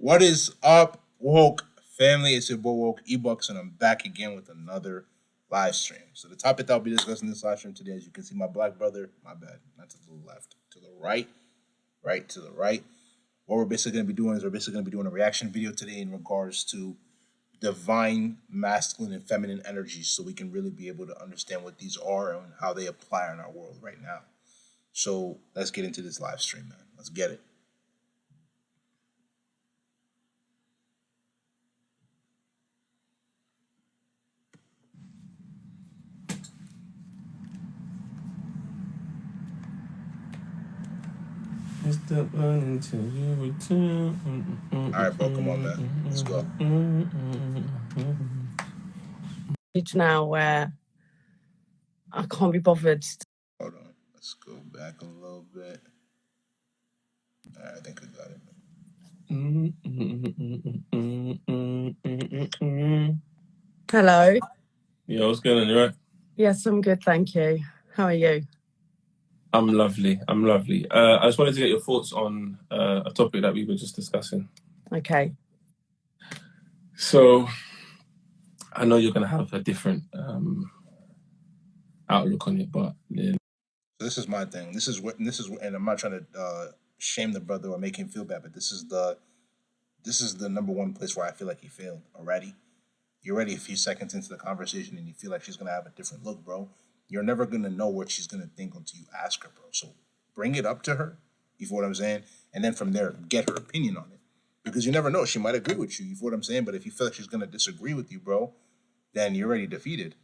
What is up, woke family? It's your boy woke ebucks, and I'm back again with another live stream. So the topic that I'll be discussing in this live stream today, as you can see, my black brother, my bad, not to the left, to the right, right to the right. What we're basically going to be doing is we're basically going to be doing a reaction video today in regards to divine masculine and feminine energies, so we can really be able to understand what these are and how they apply in our world right now. So let's get into this live stream, man. Let's get it. Step until you return. All right, bro, come on, man. Let's go. Age now where I can't be bothered. Hold on. Let's go back a little bit. All right, I think I got it. Hello. Yeah, what's going on? You right? Yes, I'm good, thank you. How are you? I'm lovely. I just wanted to get your thoughts on a topic that we were just discussing. Okay. So I know you're going to have a different outlook on it, but yeah. So this is my thing. This is and I'm not trying to shame the brother or make him feel bad, but this is the number one place where I feel like he failed already. You're already a few seconds into the conversation and you feel like she's gonna have a different look, bro. You're never gonna know what she's gonna think until you ask her, bro. So bring it up to her. You feel what I'm saying? And then from there, get her opinion on it. Because you never know. She might agree with you. You feel what I'm saying? But if you feel like she's gonna disagree with you, bro, then you're already defeated.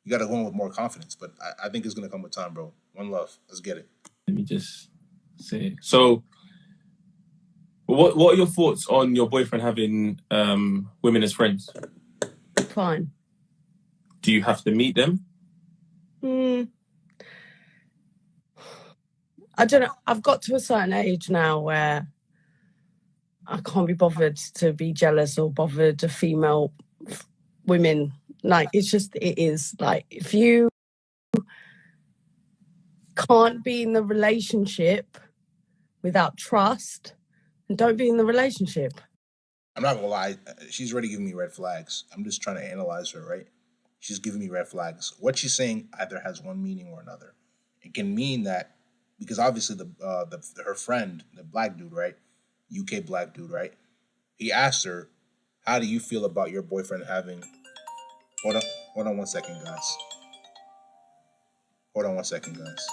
You gotta go in with more confidence. But I think it's gonna come with time, bro. One love. Let's get it. Let me just say it. So what are your thoughts on your boyfriend having women as friends? Fine. Do you have to meet them? I don't know. I've got to a certain age now where I can't be bothered to be jealous or bothered of female women. Like, it is. Like, if you can't be in the relationship without trust, then don't be in the relationship. I'm not gonna lie. She's already giving me red flags. I'm just trying to analyze her, right? She's giving me red flags. What she's saying either has one meaning or another. It can mean that because obviously the her friend, the black dude, right, UK black dude, right, he asked her, "How do you feel about your boyfriend having?" Hold on one second, guys. Hold on one second, guys.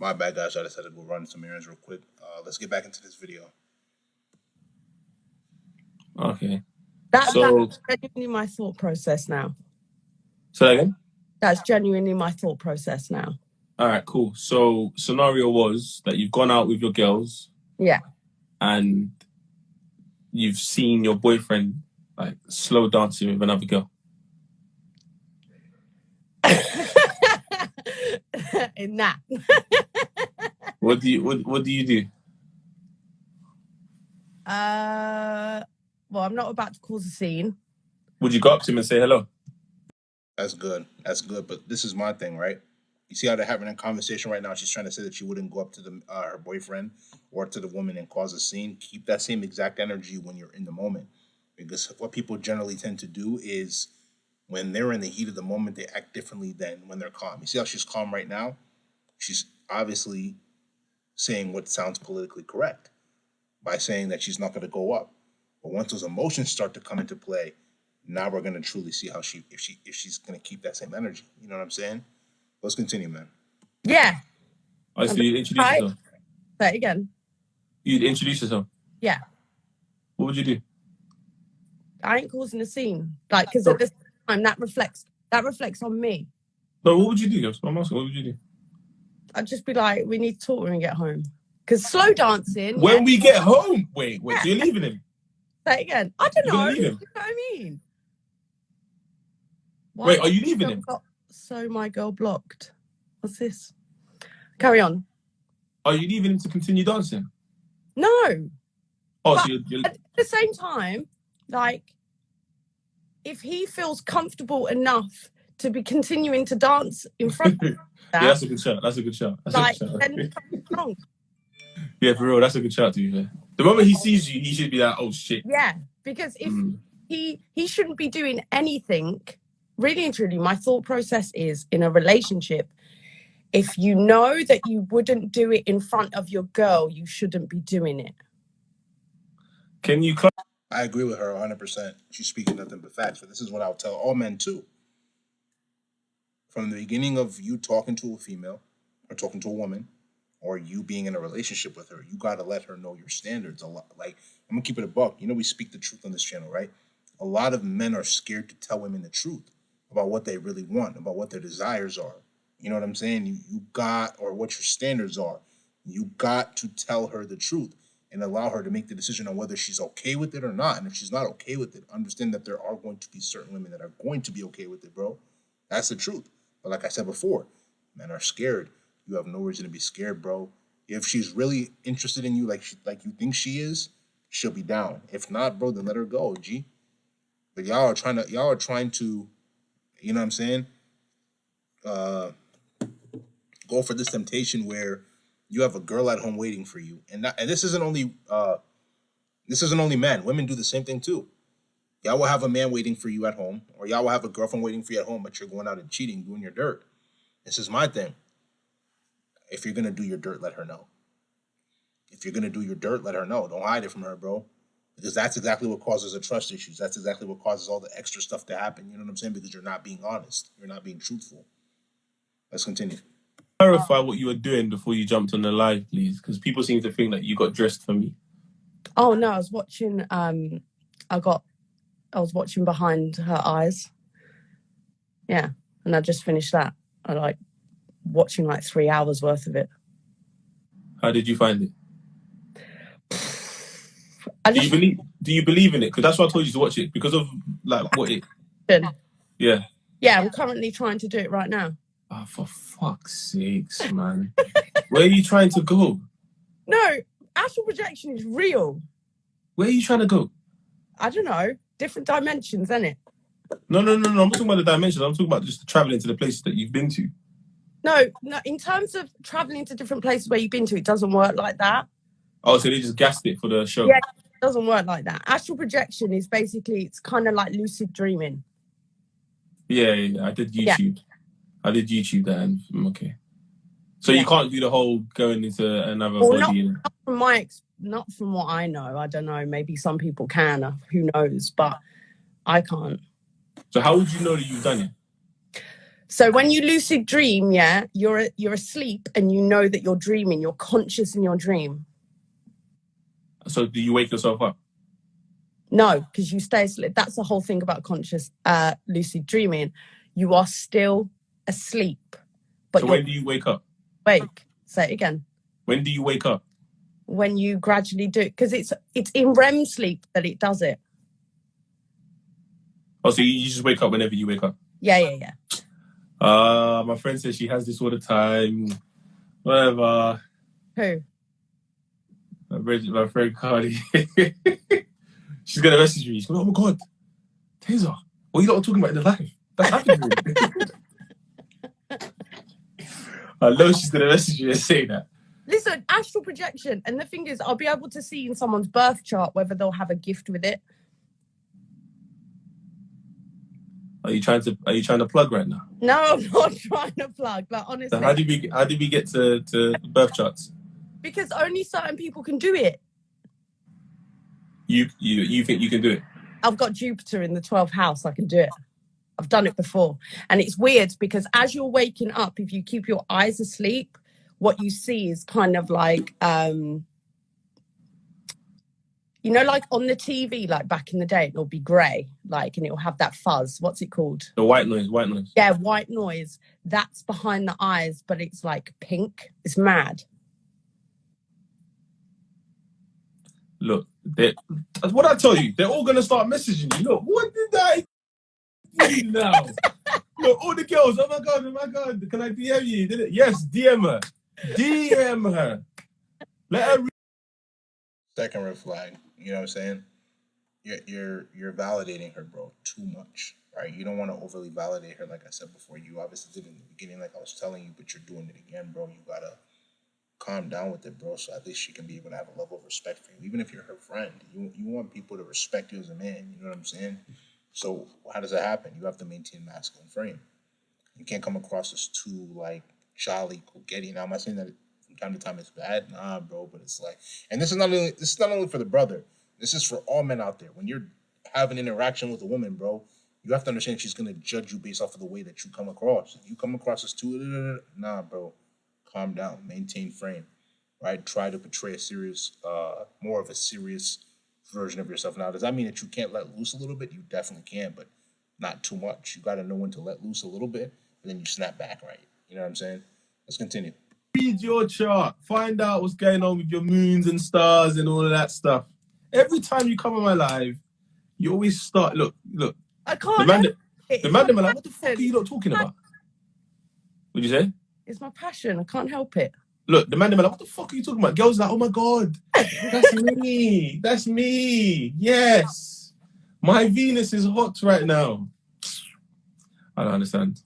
My bad, guys. I decided to go run some errands real quick. Let's get back into this video. Okay. That's So, genuinely my thought process now. say that again? That's genuinely my thought process now. All right, cool. So, scenario was that you've gone out with your girls Yeah. and you've seen your boyfriend like slow dancing with another girl. In that. What do you do? Well, I'm not about to cause a scene. Would you go up to him and say hello? That's good. That's good. But this is my thing, right? You see how they're having a conversation right now? She's trying to say that she wouldn't go up to her boyfriend or to the woman and cause a scene. Keep that same exact energy when you're in the moment. Because what people generally tend to do is when they're in the heat of the moment, they act differently than when they're calm. You see how she's calm right now? She's obviously saying what sounds politically correct by saying that she's not going to go up. But once those emotions start to come into play, now we're going to truly see how if she's going to keep that same energy. You know what I'm saying? Let's continue, man. Yeah. Oh, so you'd introduce Right. yourself? Say it again. You'd introduce yourself? Yeah. What would you do? I ain't causing a scene. Like, because at this time, that reflects on me. No, what would you do? I'm asking, what would you do? I'd just be like, we need to talk when we get home. Because slow dancing. When we get home? Wait, so you're leaving him? Say it again. I don't You're know. gonna You leave know him? what I mean? Wait, are you leaving him? So my girl blocked. What's this? Carry on. Are you leaving him to continue dancing? No. Oh, But so you're... At the same time, like, if he feels comfortable enough to be continuing to dance in front of that, yeah, that's a good shot. That's a good shot. Like, then wrong. Yeah, for real, that's a good shot to you. Fair. The moment he sees you, he should be like, "Oh shit!" Yeah, because if he shouldn't be doing anything. Really and truly, my thought process is in a relationship. If you know that you wouldn't do it in front of your girl, you shouldn't be doing it. Can you? I agree with her 100%. She's speaking nothing but facts. But this is what I'll tell all men too. From the beginning of you talking to a female or talking to a woman, or you being in a relationship with her, you gotta let her know your standards a lot. Like, I'm gonna keep it a buck. You know, we speak the truth on this channel, right? A lot of men are scared to tell women the truth about what they really want, about what their desires are. You know what I'm saying? You got, or what your standards are. You got to tell her the truth and allow her to make the decision on whether she's okay with it or not. And if she's not okay with it, understand that there are going to be certain women that are going to be okay with it, bro. That's the truth. But like I said before, men are scared. You have no reason to be scared, bro. If she's really interested in you, like you think she is, she'll be down. If not, bro, then let her go, G. But y'all are trying to, you know what I'm saying? Go for this temptation where you have a girl at home waiting for you, and this isn't only men. Women do the same thing too. Y'all will have a man waiting for you at home, or y'all will have a girlfriend waiting for you at home, but you're going out and cheating, doing your dirt. This is my thing. If you're gonna do your dirt, let her know. If you're gonna do your dirt, let her know. Don't hide it from her, bro. Because that's exactly what causes the trust issues. That's exactly what causes all the extra stuff to happen. You know what I'm saying? Because you're not being honest. You're not being truthful. Let's continue. Clarify what you were doing before you jumped on the live, please, because people seem to think that you got dressed for me. Oh no, I was watching. I was watching Behind Her Eyes. Yeah, and I just finished that. I like watching like 3 hours worth of it. How did you find it? Do you believe in it? Because that's why I told you to watch it, because of like what it. Yeah. Yeah, I'm currently trying to do it right now. Oh, for fuck's sakes, man! Where are you trying to go? No, astral projection is real. Where are you trying to go? I don't know. Different dimensions, isn't it? No. I'm not talking about the dimensions. I'm talking about just traveling to the places that you've been to. No. In terms of traveling to different places where you've been to, it doesn't work like that. Oh, so they just gassed it for the show? Yeah, it doesn't work like that. Astral projection is basically, it's kind of like lucid dreaming. Yeah. I did YouTube. Yeah. I did YouTube that, and okay. So you can't do the whole going into another body. Not from what I know. I don't know. Maybe some people can. Who knows? But I can't. So how would you know that you've done it? So when you lucid dream, yeah, you're asleep and you know that you're dreaming. You're conscious in your dream. So do you wake yourself up? No, because you stay asleep. That's the whole thing about conscious lucid dreaming. You are still asleep. But so when do you wake up? Wake. Say it again. When do you wake up? When you gradually do it, because it's in REM sleep that it does it. Oh, so you just wake up whenever you wake up? Yeah. My friend says she has this all the time. Whatever. Who? My friend Cardi. She's gonna message me. She's going, oh my God, Taser, what are you lot talking about in the life? That's happening to me. I know she's gonna message me and say that. Listen, astral projection, and the thing is, I'll be able to see in someone's birth chart whether they'll have a gift with it. Are you trying to plug right now? No, I'm not trying to plug. Like, honestly. So how did we get to birth charts? Because only certain people can do it. You think you can do it? I've got Jupiter in the 12th house. I can do it. I've done it before. And it's weird because as you're waking up, if you keep your eyes asleep, what you see is kind of like, you know, like on the TV, like back in the day, it'll be grey, like, and it'll have that fuzz. What's it called? The white noise. Yeah, white noise. That's behind the eyes, but it's like pink. It's mad. Look, what I tell you, they're all going to start messaging you. Look, what did I do now? Look, all the girls, oh my God, can I DM you? Did it? Yes, DM her. DM her. Let her Second red flag, you know what I'm saying? You're validating her, bro, too much, right? You don't want to overly validate her, like I said before. You obviously did in the beginning, like I was telling you, but you're doing it again, bro. You gotta calm down with it, bro, so at least she can be able to have a level of respect for you. Even if you're her friend, you want people to respect you as a man, you know what I'm saying? So how does that happen? You have to maintain masculine frame. You can't come across as too, like, jolly, coquetty. Now, I'm not saying that from time to time it's bad, nah, bro, but it's like, and this is not only for the brother, this is for all men out there. When you're having an interaction with a woman, bro, you have to understand she's going to judge you based off of the way that you come across. If you come across as too, nah, bro, calm down, maintain frame, right? Try to portray a serious, more of a serious version of yourself. Now, does that mean that you can't let loose a little bit? You definitely can, but not too much. You got to know when to let loose a little bit, and then you snap back, right? You know what I'm saying? Let's continue. read your chart. Find out what's going on with your moons and stars and all of that stuff. Every time you come on my live, you always start, look. I can't. The man, like, what the fuck are you not talking about? What'd you say? It's my passion. I can't help it. Look, the man, like, what the fuck are you talking about? Girls like, oh my God, that's me. That's me. Yes. My Venus is hot right now. I don't understand.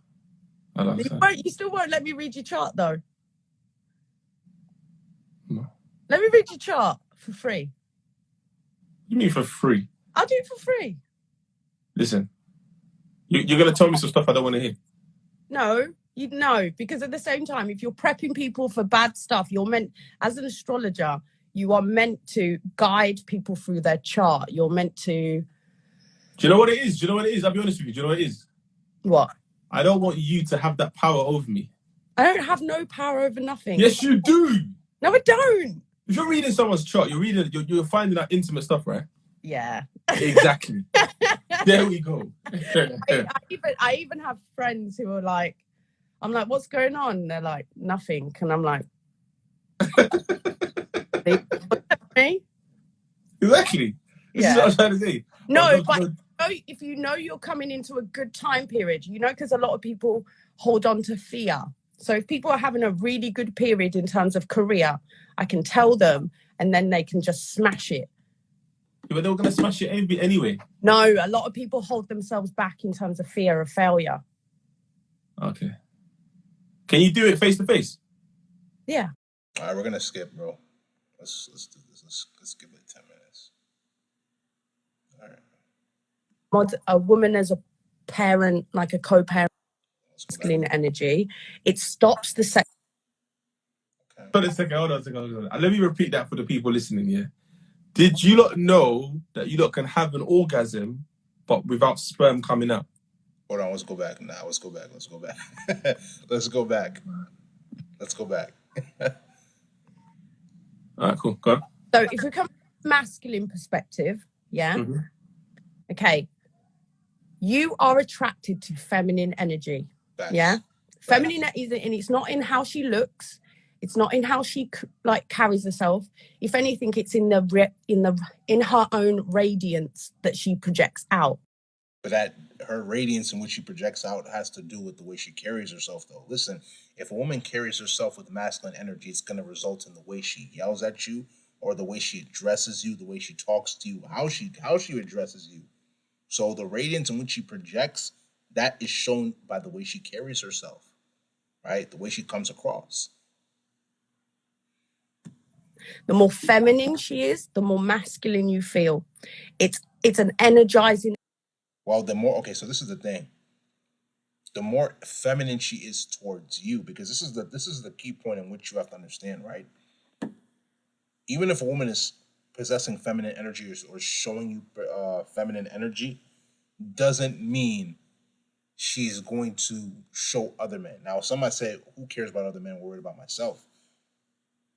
You still won't let me read your chart, though? No. Let me read your chart for free. You mean for free? I'll do it for free. Listen, you're going to tell me some stuff I don't want to hear. No, you know, because at the same time, if you're prepping people for bad stuff, you're meant, as an astrologer, you are meant to guide people through their chart. You're meant to... Do you know what it is? I'll be honest with you. Do you know what it is? What? I don't want you to have that power over me. I don't have no power over nothing. Yes, you do. No, I don't. If you're reading someone's chart, you're finding out intimate stuff, right? Yeah. Exactly. There we go. I even have friends who are like, I'm like, what's going on? And they're like, nothing. And I'm like, me? Exactly. This is what I'm trying to say. No, but if you know you're coming into a good time period, you know, because a lot of people hold on to fear. So if people are having a really good period in terms of career, I can tell them and then they can just smash it. Yeah, but they were going to smash it anyway. No, a lot of people hold themselves back in terms of fear of failure. Okay. Can you do it face to face? Yeah. All right, we're going to skip, bro. Let's do this. Let's give it 10 minutes. All right. A woman as a parent, like a co-parent, masculine energy, it stops the sex. Okay. Hold on a second. Let me repeat that for the people listening, yeah? Did you lot know that you lot can have an orgasm, but without sperm coming out? Hold on, let's go back. Nah, let's go back. Let's go back. Let's go back. Let's go back. All right, cool. Go on. So if we come from a masculine perspective, yeah, Mhm. okay, you are attracted to feminine energy. Facts. Yeah, Facts. feminine is, and it's not in how she looks. It's not in how she like carries herself. If anything, it's in in her own radiance that she projects out. But that her radiance in which she projects out has to do with the way she carries herself, though. Listen, if a woman carries herself with masculine energy, it's going to result in the way she yells at you, or the way she addresses you, the way she talks to you, how she addresses you. So the radiance in which she projects, that is shown by the way she carries herself, right? The way she comes across. The more feminine she is, the more masculine you feel. It's an energizing. Well, the more okay, so this is the thing. The more feminine she is towards you, because this is the key point in which you have to understand, right? Even if a woman is possessing feminine energy, or showing you feminine energy, doesn't mean she's going to show other men. Now, some might say, "Who cares about other men? I'm worried about myself."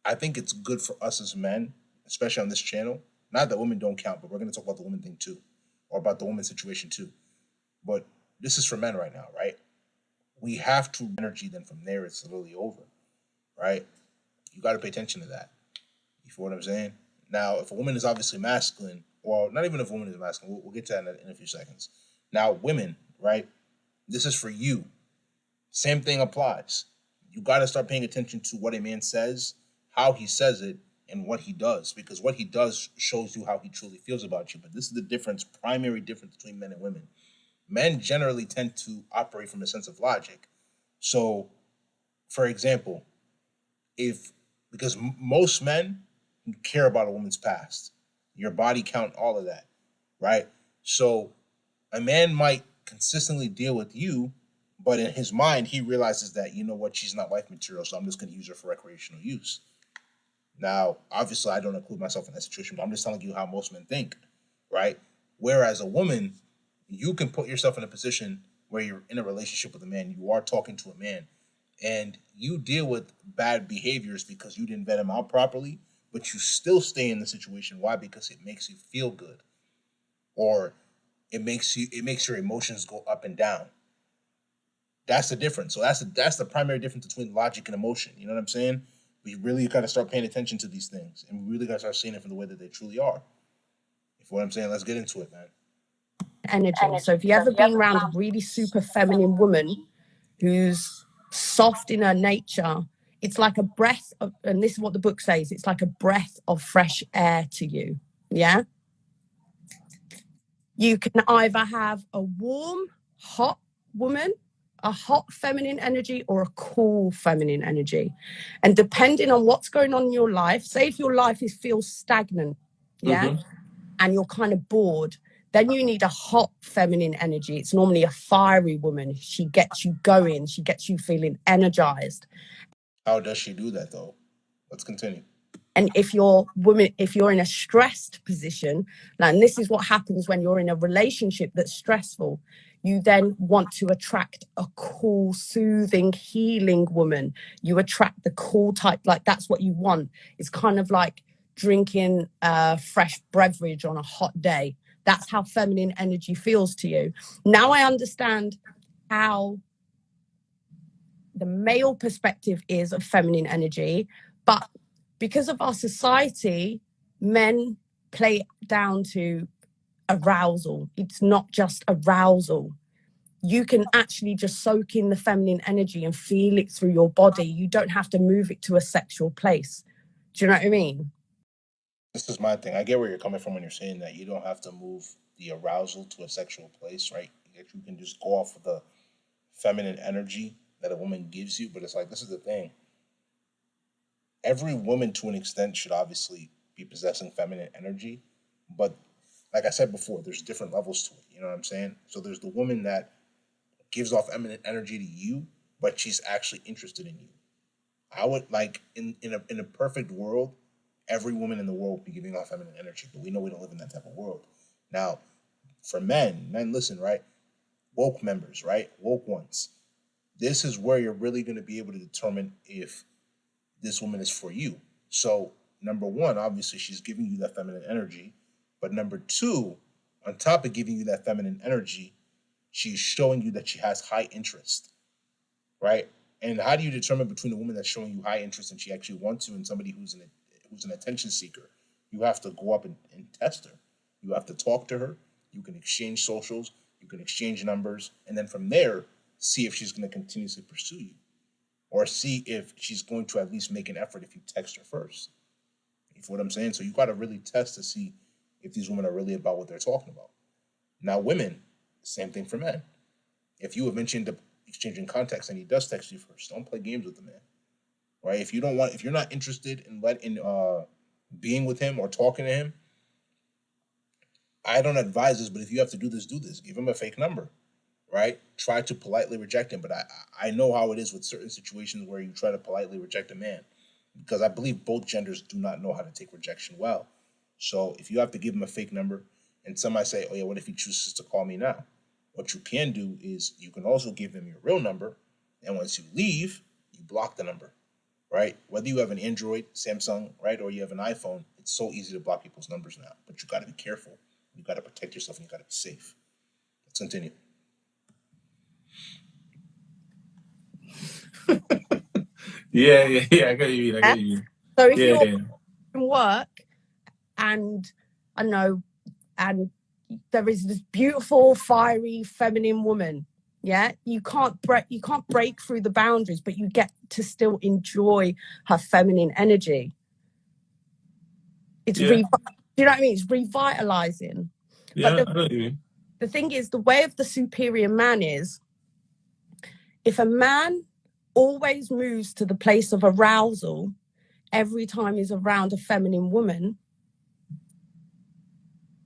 I think it's good for us as men, especially on this channel. Not that women don't count, but we're going to talk about the woman thing too, or about the woman situation too. But this is for men right now, right? We have to energy. Then from there, it's literally over, right? You got to pay attention to that. You feel what I'm saying? Now, if a woman is obviously masculine, well, not even if a woman is masculine, we'll get to that in a few seconds. Now, women, right? This is for you. Same thing applies. You got to start paying attention to what a man says, how he says it, and what he does, because what he does shows you how he truly feels about you. But this is the difference, primary difference between men and women. Men generally tend to operate from a sense of logic. So, for example, if because most men care about a woman's past, your body count, all of that, right? So a man might consistently deal with you, but in his mind, he realizes that, you know what, she's not wife material, so I'm just going to use her for recreational use. Now, obviously, I don't include myself in that situation, but I'm just telling you how most men think, right? Whereas a woman, you can put yourself in a position where you're in a relationship with a man, you are talking to a man, and you deal with bad behaviors because you didn't vet him out properly, but you still stay in the situation. Why? Because it makes you feel good, or it makes your emotions go up and down. That's the difference. So that's the primary difference between logic and emotion. You know what I'm saying? We really got to start paying attention to these things, and we really got to start seeing it from the way that they truly are. You know what I'm saying? Let's get into it, man. Energy. So if you ever been around a really super feminine woman who's soft in her nature, it's like a breath of, and this is what the book says, it's like a breath of fresh air to you. Yeah. You can either have a warm, hot woman, a hot feminine energy, or a cool feminine energy. And depending on what's going on in your life, say if your life feels stagnant, yeah, and you're kind of bored, then you need a hot feminine energy. It's normally a fiery woman. She gets you going. She gets you feeling energized. How does she do that, though? Let's continue. And if you're in a stressed position, and this is what happens when you're in a relationship that's stressful, you then want to attract a cool, soothing, healing woman. You attract the cool type, like that's what you want. It's kind of like drinking a fresh beverage on a hot day. That's how feminine energy feels to you. Now I understand how the male perspective is of feminine energy, but because of our society, men play down to arousal. It's not just arousal. You can actually just soak in the feminine energy and feel it through your body. You don't have to move it to a sexual place. Do you know what I mean? This is my thing. I get where you're coming from when you're saying that you don't have to move the arousal to a sexual place, right? That you can just go off of the feminine energy that a woman gives you. But it's like, this is the thing. Every woman, to an extent, should obviously be possessing feminine energy. But like I said before, there's different levels to it. You know what I'm saying? So there's the woman that gives off feminine energy to you, but she's actually interested in you. I would like in a perfect world, every woman in the world would be giving off feminine energy, but we know we don't live in that type of world. Now, for men, listen, right? woke members, right? Woke ones. This is where you're really going to be able to determine if this woman is for you. So, number one, obviously, she's giving you that feminine energy. But number two, on top of giving you that feminine energy, she's showing you that she has high interest, right? And how do you determine between a woman that's showing you high interest and she actually wants you and somebody who's an attention seeker? You have to go up and test her. You have to talk to her. You can exchange socials. You can exchange numbers, and then from there, see if she's going to continuously pursue you, or see if she's going to at least make an effort if you text her first. You feel what I'm saying? So you got to really test to see if these women are really about what they're talking about. Now, women, same thing for men. If you eventually end up exchanging contacts and he does text you first, don't play games with the man, right? If you're not interested in being with him or talking to him, I don't advise this, but if you have to do this, do this. Give him a fake number, right? Try to politely reject him. But I know how it is with certain situations where you try to politely reject a man, because I believe both genders do not know how to take rejection well. So if you have to give him a fake number, and somebody say, oh yeah, what if he chooses to call me now? What you can do is you can also give him your real number, and once you leave, you block the number, right? Whether you have an Android, Samsung, right, or you have an iPhone, it's so easy to block people's numbers now. But you got to be careful. You got to protect yourself, and you got to be safe. Let's continue. Yeah. I get what you mean. So if Yeah. you're in work and I know, and there is this beautiful, fiery, feminine woman, yeah, you can't break through the boundaries, but you get to still enjoy her feminine energy. It's Yeah. do you know what I mean? It's revitalizing. Yeah, But I know what you mean. the thing is, the way of the superior man is, if a man always moves to the place of arousal every time he's around a feminine woman,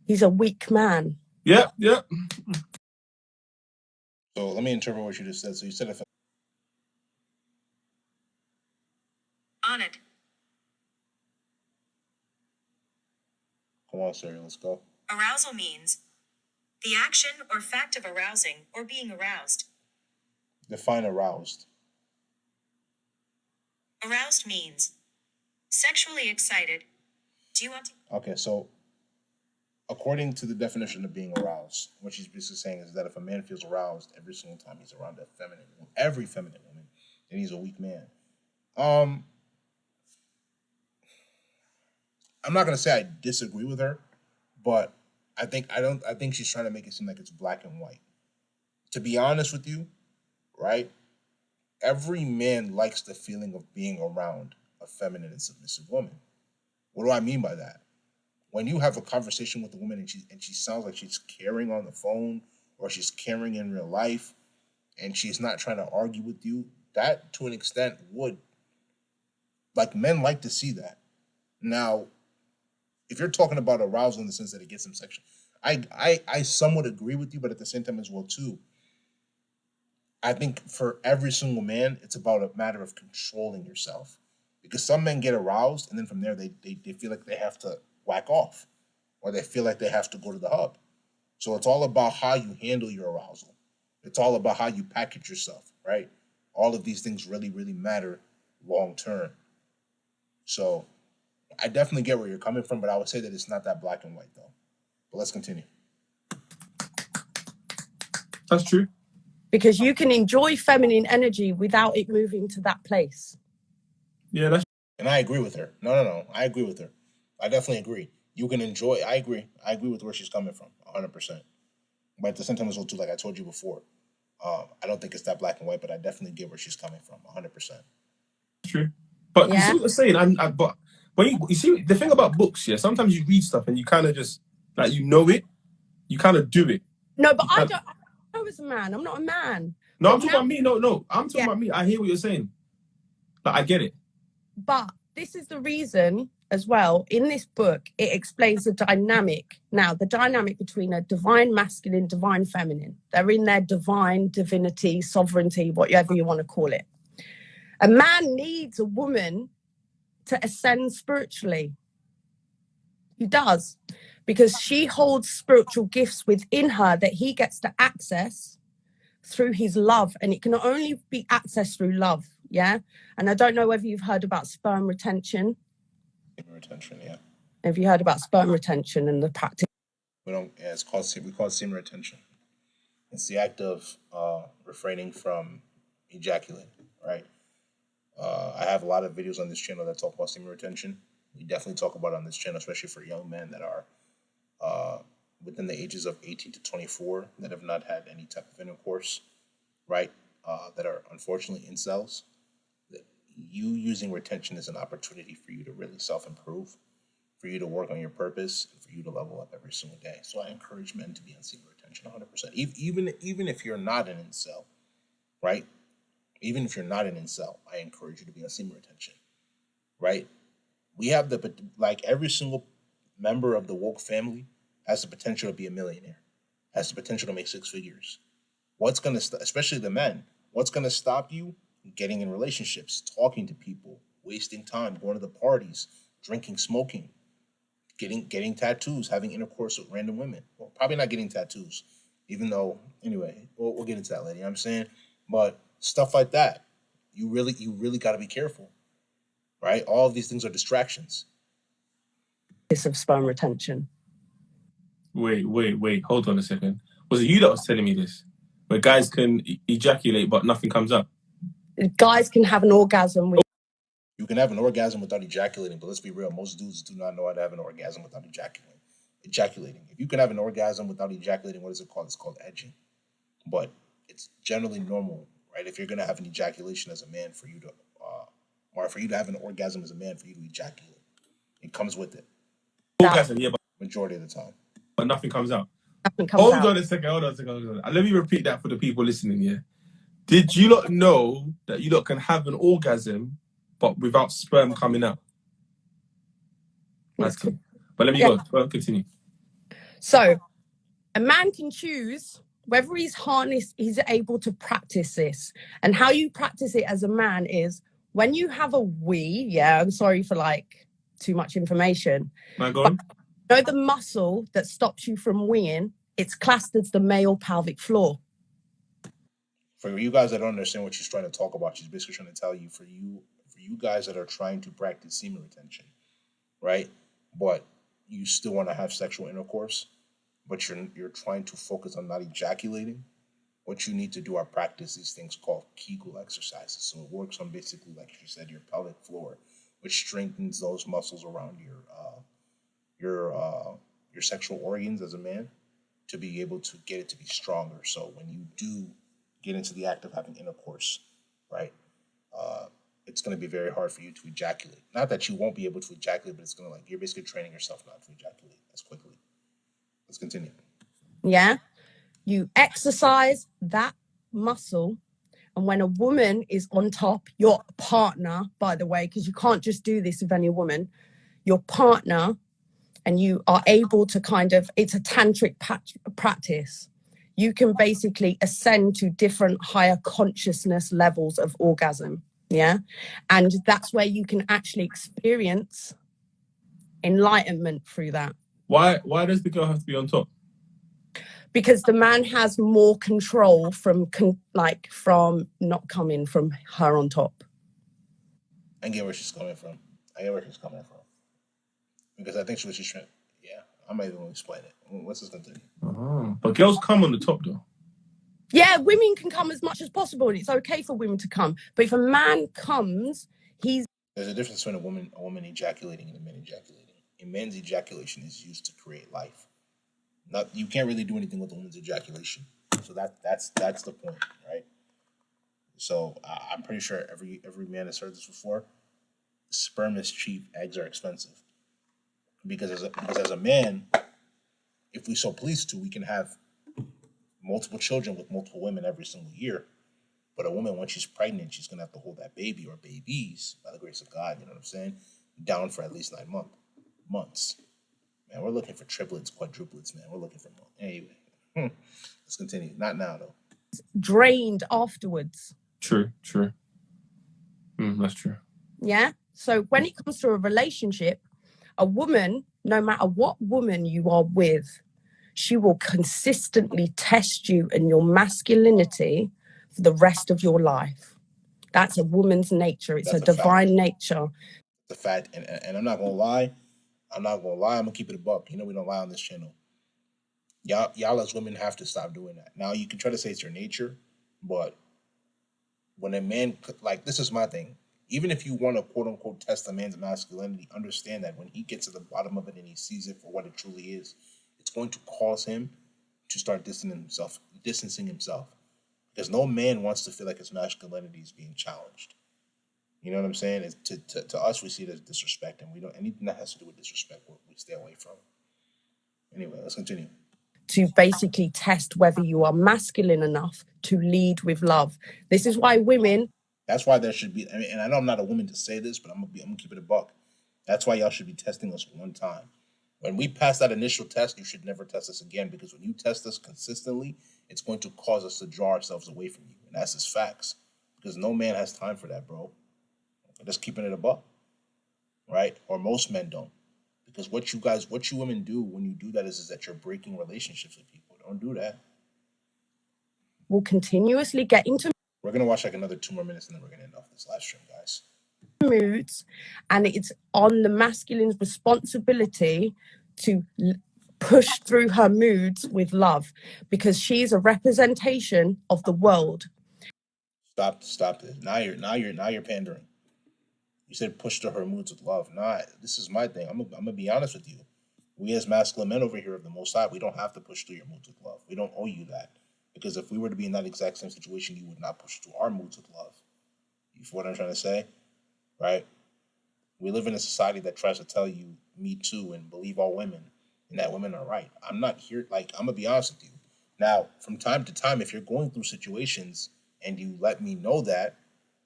he's a weak man. Yeah. So let me interpret what you just said. So you said if On it. come on, Siri, let's go. Arousal means the action or fact of arousing or being aroused. Define aroused. Aroused means sexually excited. Do you want to? Okay, so according to the definition of being aroused, what she's basically saying is that if a man feels aroused every single time he's around every feminine woman, then he's a weak man. I'm not gonna say I disagree with her, but I think she's trying to make it seem like it's black and white. To be honest with you, right? Every man likes the feeling of being around a feminine and submissive woman. What do I mean by that? When you have a conversation with a woman and she sounds like she's caring on the phone or she's caring in real life and she's not trying to argue with you, that to an extent would, like, men like to see that. Now, if you're talking about arousal in the sense that it gets them sexual, I somewhat agree with you, but at the same time as well too, I think for every single man, it's about a matter of controlling yourself. Because some men get aroused and then from there they feel like they have to whack off or they feel like they have to go to the hub. So it's all about how you handle your arousal. It's all about how you package yourself, right? All of these things really, really matter long term. So I definitely get where you're coming from, but I would say that it's not that black and white though. But let's continue. That's true. Because you can enjoy feminine energy without it moving to that place. Yeah, that's. And I agree with her. No. I agree with her. I definitely agree. You can enjoy. I agree. I agree with where she's coming from, 100%. But at the same time as well, too, like I told you before, I don't think it's that black and white, but I definitely get where she's coming from, 100%. True. But you Yeah. see what I'm saying? But when you see the thing about books, yeah, sometimes you read stuff and you kind of just, like, you know it, you kind of do it. No, but I was a man. I'm not a man. No, But I'm talking about me. No, I'm talking about me. I hear what you're saying. Like, I get it. But this is the reason as well. In this book, it explains the dynamic. Now, the dynamic between a divine masculine, divine feminine. They're in their divine divinity, sovereignty, whatever you want to call it. A man needs a woman to ascend spiritually. He does. Because she holds spiritual gifts within her that he gets to access through his love, and it can only be accessed through love. Yeah. And I don't know whether you've heard about sperm retention. Semen retention, yeah. Have you heard about sperm retention and the practice? We call it semen retention. It's the act of refraining from ejaculating, right? I have a lot of videos on this channel that talk about semen retention. We definitely talk about it on this channel, especially for young men that are within the ages of 18 to 24 that have not had any type of intercourse, right? That are unfortunately incels. That you using retention is an opportunity for you to really self-improve, for you to work on your purpose, and for you to level up every single day. So I encourage men to be on semen retention 100%. Even if you're not an incel, right? Even if you're not an incel, I encourage you to be on semen retention, right? We have every single member of the woke family has the potential to be a millionaire, has the potential to make 6 figures. What's going to, especially the men, what's going to stop you? Getting in relationships, talking to people, wasting time, going to the parties, drinking, smoking, getting tattoos, having intercourse with random women. Well, probably not getting tattoos, even though, anyway, we'll get into that later, you know what I'm saying? But stuff like that, you really got to be careful, right? All of these things are distractions. Of sperm retention. Wait. Hold on a second. Was it you that was telling me this? Where guys can ejaculate but nothing comes up? Guys can have an orgasm with. You can have an orgasm without ejaculating, but let's be real, most dudes do not know how to have an orgasm without ejaculating. If you can have an orgasm without ejaculating, what is it called? It's called edging. But it's generally normal, right? If you're going to have an ejaculation as a man, for you to, or for you to have an orgasm as a man, for you to ejaculate, it comes with it. Orgasm, yeah, but majority of the time. But nothing comes out. Hold on a second. Let me repeat that for the people listening, yeah? Did you not know that you lot can have an orgasm but without sperm coming out? That's cool. But let me go. Continue. So, a man can choose whether he's able to practice this. And how you practice it as a man is when you have a wee, I'm sorry for too much information. Go on. You know the muscle that stops you from weeing, it's classed as the male pelvic floor. For you guys that don't understand what she's trying to talk about, she's basically trying to tell you, for you guys that are trying to practice semen retention, right? But you still want to have sexual intercourse, but you're trying to focus on not ejaculating. What you need to do are practice these things called Kegel exercises. So it works on basically, like you said, your pelvic floor, which strengthens those muscles around your sexual organs as a man, to be able to get it to be stronger. So when you do get into the act of having intercourse, right, it's going to be very hard for you to ejaculate. Not that you won't be able to ejaculate, but it's going to you're basically training yourself not to ejaculate as quickly. Let's continue. Yeah. You exercise that muscle. And when a woman is on top, your partner, by the way, because you can't just do this with any woman, your partner, and you are able to it's a tantric practice. You can basically ascend to different higher consciousness levels of orgasm. Yeah. And that's where you can actually experience enlightenment through that. Why does the girl have to be on top? Because the man has more control from not coming from her on top. I get where she's coming from. Because I think she's trying. Yeah, I might even explain it. Let's just continue. But girls come on the top, though. Yeah, women can come as much as possible, and it's okay for women to come. But if a man comes, there's a difference between a woman ejaculating and a man ejaculating. A man's ejaculation is used to create life. You can't really do anything with a woman's ejaculation. So that's the point, right? So I'm pretty sure every man has heard this before. Sperm is cheap, eggs are expensive. Because as a man, if we so please to, we can have multiple children with multiple women every single year. But a woman, when she's pregnant, she's gonna have to hold that baby or babies, by the grace of God, you know what I'm saying, down for at least 9 months. Man, we're looking for triplets, quadruplets, man. We're looking for more. Anyway, let's continue. Not now, though. Drained afterwards. True. That's true. Yeah. So when it comes to a relationship, a woman, no matter what woman you are with, she will consistently test you and your masculinity for the rest of your life. That's a woman's nature. It's That's a a fact. divine nature. The fact, and I'm not gonna lie. I'm not gonna lie. I'm gonna keep it a buck. You know we don't lie on this channel. Y'all as women have to stop doing that. Now you can try to say it's your nature, but when a man like this is my thing. Even if you want to quote unquote test a man's masculinity, understand that when he gets to the bottom of it and he sees it for what it truly is, it's going to cause him to start distancing himself. Because no man wants to feel like his masculinity is being challenged. You know what I'm saying? It's, to us, we see it as disrespect, and we don't anything that has to do with disrespect, we stay away from. Anyway, let's continue. To basically test whether you are masculine enough to lead with love. This is why women. That's why there should be. I mean, and I know I'm not a woman to say this, but I'm gonna keep it a buck. That's why y'all should be testing us one time. When we pass that initial test, you should never test us again, because when you test us consistently, it's going to cause us to draw ourselves away from you, and that's just facts. Because no man has time for that, bro. Just keeping it a buck, right? Or most men don't. Because what you women do when you do that is that you're breaking relationships with people. Don't do that. Will continuously get into We're gonna watch like another 2 more minutes, and then we're gonna end off this live stream, guys. moods, and it's on the masculine's responsibility to push through her moods with love, because she's a representation of the world. Stop this. Now you're pandering. You said push to her moods with love. Nah, this is my thing. I'm gonna be honest with you. We as masculine men over here of the Most High, we don't have to push through your moods with love. We don't owe you that. Because if we were to be in that exact same situation, you would not push through our moods with love. You feel what I'm trying to say? Right? We live in a society that tries to tell you me too and believe all women and that women are right. I'm not here, like, I'm gonna be honest with you. Now, from time to time, if you're going through situations and you let me know that,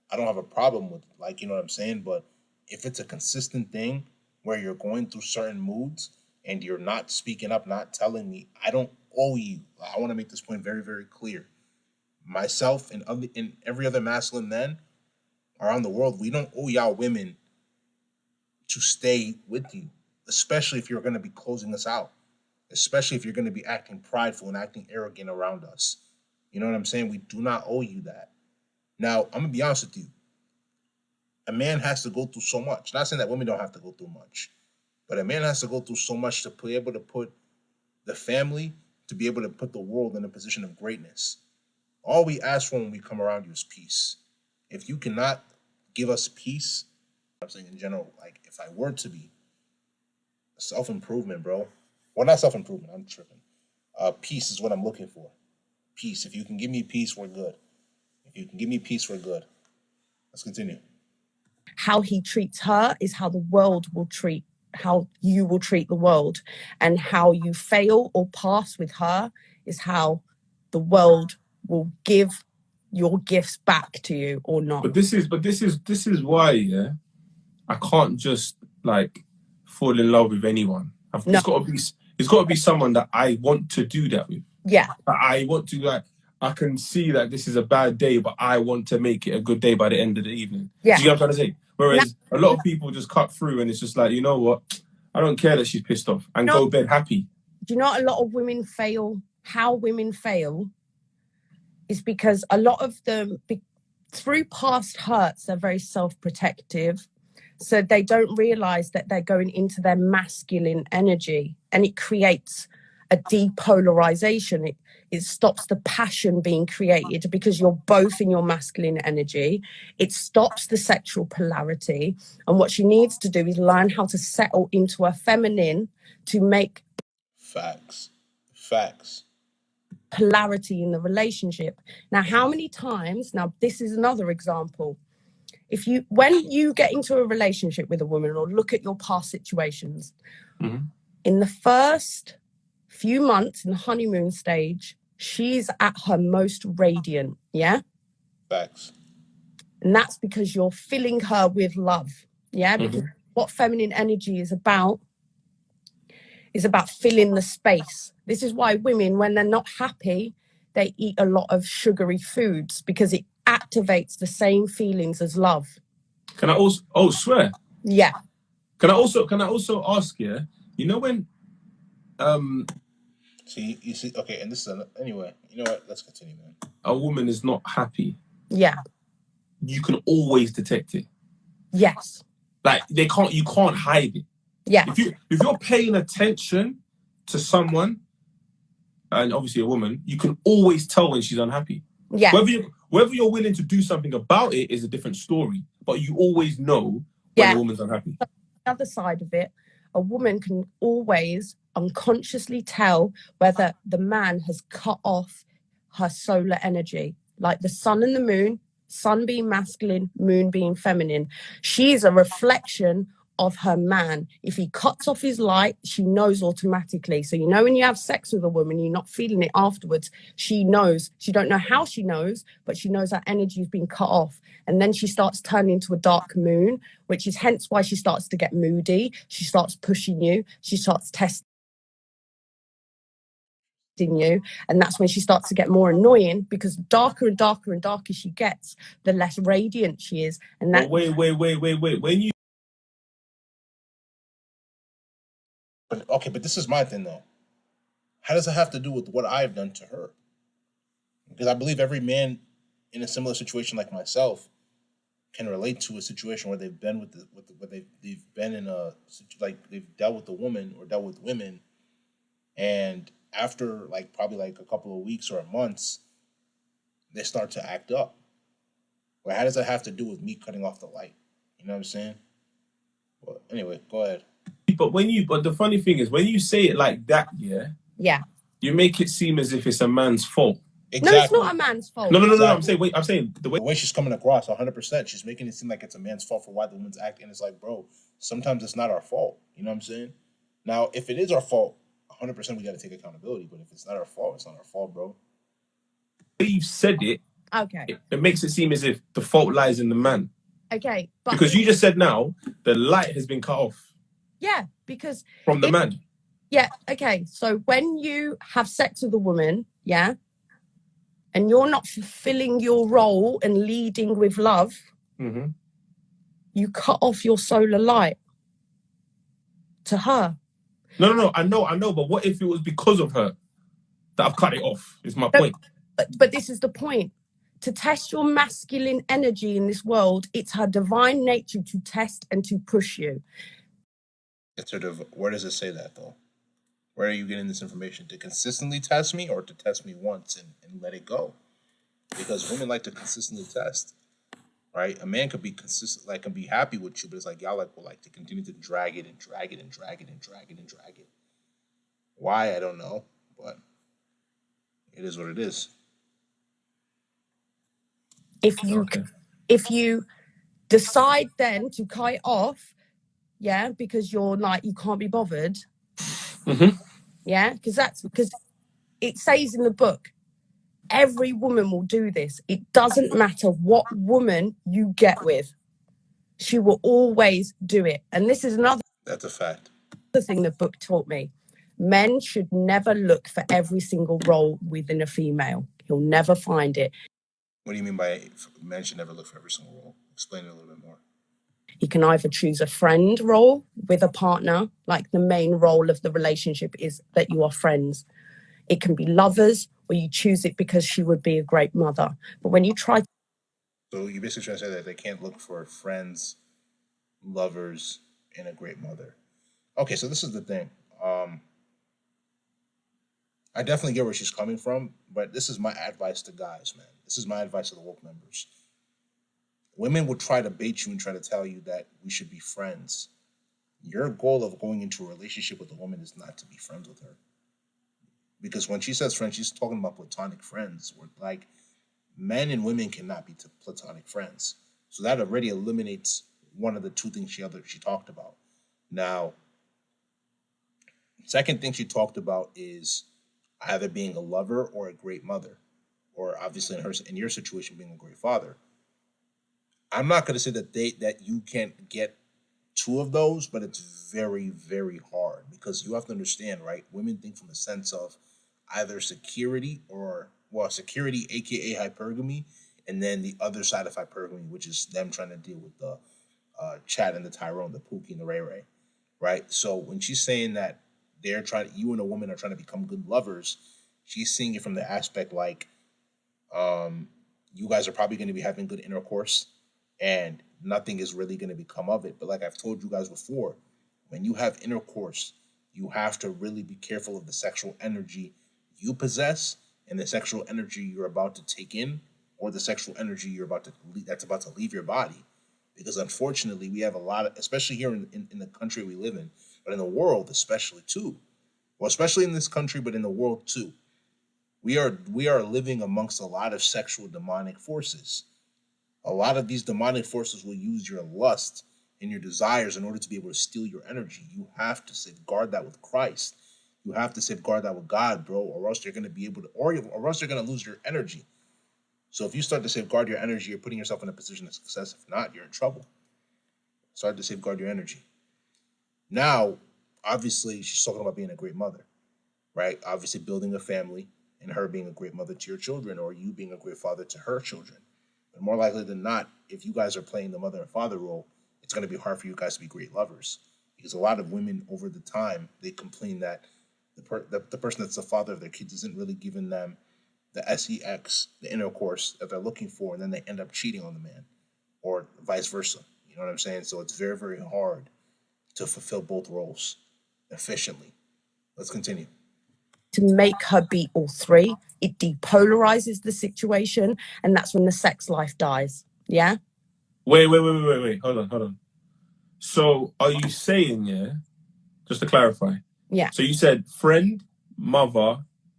I don't have a problem with, like, you know what I'm saying? But if it's a consistent thing where you're going through certain moods and you're not speaking up, not telling me, I don't owe you. I want to make this point very, very clear. Myself and every other masculine man around the world, we don't owe y'all women to stay with you, especially if you're going to be closing us out, especially if you're going to be acting prideful and acting arrogant around us. You know what I'm saying? We do not owe you that. Now, I'm going to be honest with you. A man has to go through so much. Not saying that women don't have to go through much, but a man has to go through so much to be able to put the family, to be able to put the world in a position of greatness. All we ask for when we come around you is peace. If you cannot give us peace, I'm saying in general, like if I were to be self-improvement, bro. Well, not self-improvement, I'm tripping. Peace is what I'm looking for. Peace. If you can give me peace, we're good. If you can give me peace, we're good. Let's continue. How he treats her is how the world will treat, how you will treat the world. And how you fail or pass with her is how the world will give your gifts back to you or not. But this is why, yeah, I can't just like fall in love with anyone. No. It's got to be someone that I want to do that with. Yeah. That I want to, like, I can see that this is a bad day, but I want to make it a good day by the end of the evening. Yeah. Do you know what I'm trying to say? Whereas a lot of people just cut through and it's just like, you know what? I don't care that she's pissed off and go bed happy. Do you know what a lot of women fail? How women fail is because a lot of them, through past hurts, they're very self-protective. So they don't realize that they're going into their masculine energy, and it creates a depolarization. It stops the passion being created because you're both in your masculine energy. It stops the sexual polarity. And what she needs to do is learn how to settle into her feminine to make Facts. polarity in the relationship. Now, how many times, now this is another example. When you get into a relationship with a woman or look at your past situations, in the first few months in the honeymoon stage, she's at her most radiant, yeah? Facts. And that's because you're filling her with love, yeah? Because what feminine energy is about filling the space. This is why women, when they're not happy, they eat a lot of sugary foods because it activates the same feelings as love. Can I also swear? Yeah. Can I also ask, yeah? You know when See, you see, okay, and this is anyway. You know what? Let's continue, man. A woman is not happy. Yeah. You can always detect it. Yes. Like you can't hide it. Yeah. If you're paying attention to someone, and obviously a woman, you can always tell when she's unhappy. Yeah. Whether you're willing to do something about it is a different story, but you always know when a woman's unhappy. The other side of it, a woman can always unconsciously tell whether the man has cut off her solar energy, like the sun and the moon, sun being masculine, moon being feminine. She's a reflection of her man. If he cuts off his light, she knows automatically. So, you know, when you have sex with a woman, you're not feeling it afterwards. She knows. She don't know how she knows, but she knows that energy has been cut off. And then she starts turning into a dark moon, which is hence why she starts to get moody. She starts pushing you. She starts testing you, and that's when she starts to get more annoying, because darker and darker and darker she gets, the less radiant she is. And that wait. When you But this is my thing though. How does it have to do with what I've done to her? Because I believe every man in a similar situation like myself can relate to a situation where they've been where they've been in a, like, they've dealt with a woman or dealt with women, and after like probably like a couple of weeks or months, they start to act up. Well, how does that have to do with me cutting off the light? You know what I'm saying? Well, anyway, go ahead. but the funny thing is, when you say it like that, yeah, you make it seem as if it's a man's fault. Exactly. no, it's not a man's fault. No. Exactly. I'm saying the way The way she's coming across, 100%, she's making it seem like it's a man's fault for why the woman's acting. And it's like, bro, sometimes it's not our fault. You know what I'm saying? Now, if it is our fault, 100% we got to take accountability. But if it's not our fault, it's not our fault, bro. you've said it, Okay. it makes it seem as if the fault lies in the man. Okay. But Because you just said now the light has been cut off yeah, because from the man. yeah, okay. So when you have sex with a woman, yeah, and you're not fulfilling your role and leading with love, Mm-hmm. you cut off your solar light to her. No. I know. But what if it was because of her that I've cut it off? Is my point. But this is the point. To test your masculine energy in this world, it's her divine nature to test and to push you. It's sort of, where does it say that though? Where are you getting this information? To consistently test me, or to test me once and let it go? Because women like to consistently test, right? A man could be consistent, like, can be happy with you, but it's like y'all like will like to continue to drag it and drag it and drag it and drag it and drag it. Why, I don't know, but it is what it is. If you decide then to cut it off, yeah, because you're like, you can't be bothered. Mm-hmm. Yeah, because it says in the book, every woman will do this. It doesn't matter what woman you get with, she will always do it. And this is another That's a fact. thing the book taught me. Men should never look for every single role within a female. He'll never find it. What do you mean by men should never look for every single role? Explain it a little bit more. He can either choose a friend role with a partner, like the main role of the relationship is that you are friends. It can be lovers, or you choose it because she would be a great mother. But when you try... So you basically trying to say that they can't look for friends, lovers, and a great mother. Okay, so this is the thing. I definitely get where she's coming from, but this is my advice to guys, man. This is my advice to the woke members. Women will try to bait you and try to tell you that we should be friends. Your goal of going into a relationship with a woman is not to be friends with her. Because when she says friends, she's talking about platonic friends. Where, like, men and women cannot be platonic friends. So that already eliminates one of the two things she talked about. Now, second thing she talked about is either being a lover or a great mother, or obviously in your situation being a great father. I'm not going to say that you can't get two of those, but it's very, very hard, because you have to understand, right? Women think from a sense of either security security, aka hypergamy, and then the other side of hypergamy, which is them trying to deal with the Chad and the Tyrone, the Pookie and the Ray Ray, right? So when she's saying that you and a woman are trying to become good lovers, she's seeing it from the aspect like, you guys are probably going to be having good intercourse and nothing is really going to become of it. But like I've told you guys before, when you have intercourse, you have to really be careful of the sexual energy you possess and the sexual energy you're about to take in, or the sexual energy that's about to leave your body. Because unfortunately, we have a lot of, especially here in the country we live in, but in the world especially too. Well, especially in this country, but in the world too. We are living amongst a lot of sexual demonic forces. A lot of these demonic forces will use your lust and your desires in order to be able to steal your energy. You have to safeguard that with Christ. You have to safeguard that with God, bro, or else you're going to be able to, or else you're going to lose your energy. So if you start to safeguard your energy, you're putting yourself in a position of success. If not, you're in trouble. Start to safeguard your energy. Now, obviously, she's talking about being a great mother, right? Obviously, building a family and her being a great mother to your children, or you being a great father to her children. But more likely than not, if you guys are playing the mother and father role, it's going to be hard for you guys to be great lovers. Because a lot of women over the time, they complain that the person that's the father of their kids isn't really giving them the sex, the intercourse that they're looking for, and then they end up cheating on the man, or vice versa. You know what I'm saying? So it's very, very hard to fulfill both roles efficiently. Let's continue. To make her be all three, it depolarizes the situation, and that's when the sex life dies. Yeah. Wait. Hold on. So are you saying, yeah, just to clarify? Yeah. So you said friend, mother,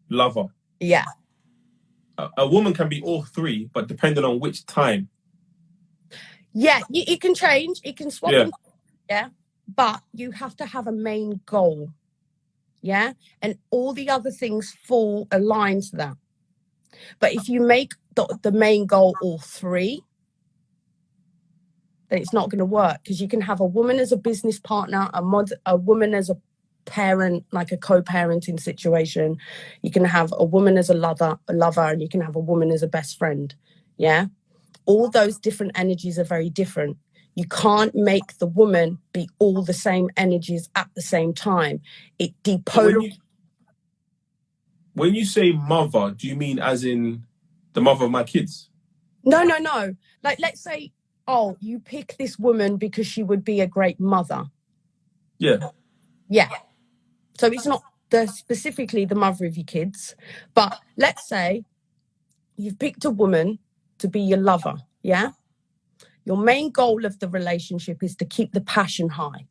lover. Yeah. A woman can be all three, but depending on which time. Yeah. It can change. It can swap. Yeah. Yeah. But you have to have a main goal. Yeah. And all the other things fall aligned to that. But if you make the main goal all three, then it's not going to work, because you can have a woman as a business partner, a woman as a parent, like a co-parenting situation. You can have a woman as a lover, and you can have a woman as a best friend. Yeah. All those different energies are very different. You can't make the woman be all the same energies at the same time. It depolarizes. When you say mother, do you mean as in the mother of my kids? No. Like, let's say, oh, you pick this woman because she would be a great mother. Yeah. Yeah. So it's not specifically the mother of your kids, but let's say you've picked a woman to be your lover. Yeah. Your main goal of the relationship is to keep the passion high.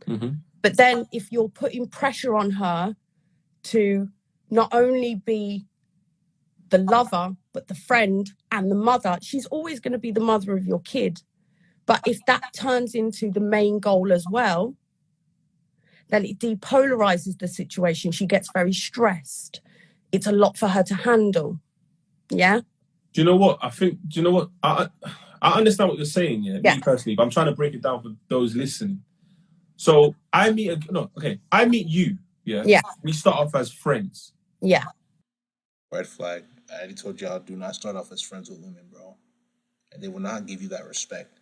Mm-hmm. But then if you're putting pressure on her to not only be the lover, but the friend and the mother, she's always going to be the mother of your kid. But if that turns into the main goal as well, then it depolarizes the situation. She gets very stressed. It's a lot for her to handle. Yeah. Do you know what? I understand what you're saying, yeah, me personally, but I'm trying to break it down for those listening. So I meet you, yeah? Yeah. We start off as friends. Yeah. Red flag. I already told y'all, do not start off as friends with women, bro. And they will not give you that respect.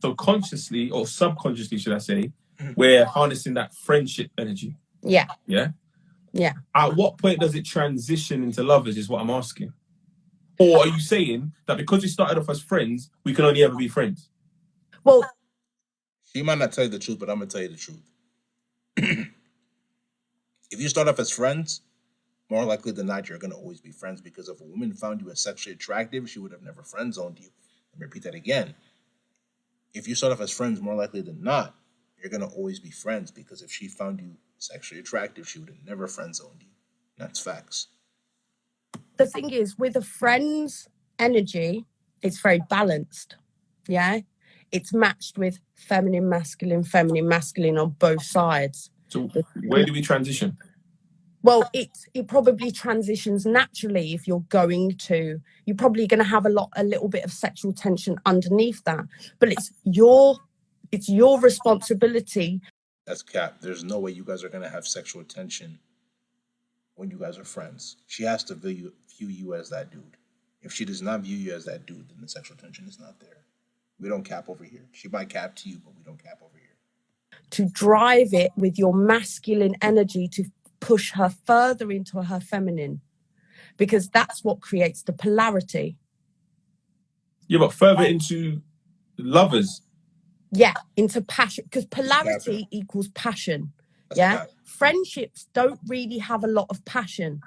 So consciously, or subconsciously, should I say, we're harnessing that friendship energy. Yeah. Yeah? Yeah. At what point does it transition into lovers is what I'm asking. Or are you saying that because we started off as friends, we can only ever be friends? Well, she might not tell you the truth, but I'm going to tell you the truth. If you start off as friends, more likely than not, you're going to always be friends, because if a woman found you as sexually attractive, she would have never friend zoned you. Let me repeat that again. If you start off as friends, more likely than not, you're going to always be friends, because if she found you sexually attractive, she would have never friend zoned you. That's facts. The thing is, with a friend's energy, it's very balanced. Yeah. It's matched with feminine, masculine on both sides. So where do we transition? Well, it probably transitions naturally. If you're probably going to have a little bit of sexual tension underneath that, but it's your responsibility. That's cap. There's no way you guys are going to have sexual tension when you guys are friends. She has to view you as that dude. If she does not view you as that dude, then the sexual tension is not there. We don't cap over here. She might cap to you, but we don't cap over here. to drive it with your masculine energy to push her further into her feminine, because that's what creates the polarity. Yeah, but further into lovers. Yeah, into passion, because capping. polarity equals passion. That's Yeah, cap. friendships don't really have a lot of passion.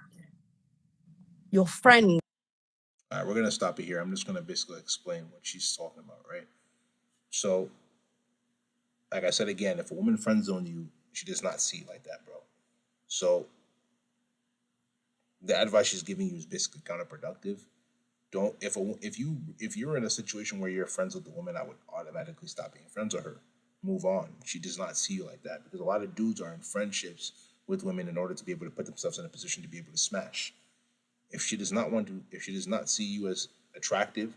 Your friends. All right, we're gonna stop it here. I'm just gonna basically explain what she's talking about, right? So, like I said again, if a woman friend zone you, she does not see it like that, bro. So the advice she's giving you is basically counterproductive. Don't if you're in a situation where you're friends with the woman, I would automatically stop being friends with her. Move on. She does not see you like that because a lot of dudes are in friendships with women in order to be able to put themselves in a position to be able to smash. If she does not want to, if she does not see you as attractive,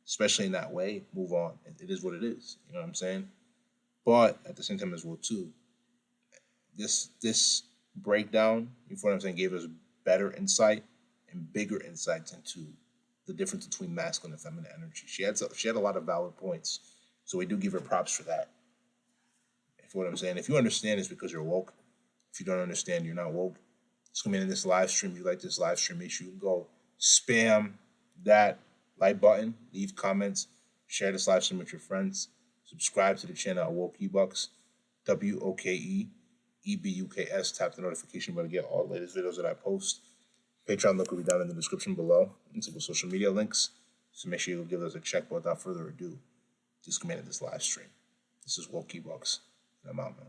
especially in that way, move on. It is what it is. You know what I'm saying? But at the same time as well too, this breakdown, you know what I'm saying, gave us better insight and bigger insights into the difference between masculine and feminine energy. She had a lot of valid points, so we do give her props for that. If what I'm saying, if you understand, it's because you're woke. If you don't understand, you're not woke. Just come in this live stream. You like this live stream? Make sure you go spam that like button, leave comments, share this live stream with your friends, subscribe to the channel at Woke Ebucks, WOKEEBUKS. Tap the notification bell to get all the latest videos that I post. Patreon link will be down in the description below. And some social media links. So make sure you give us a check. But without further ado, just come in at this live stream. This is Woke Ebucks, and I'm out, man.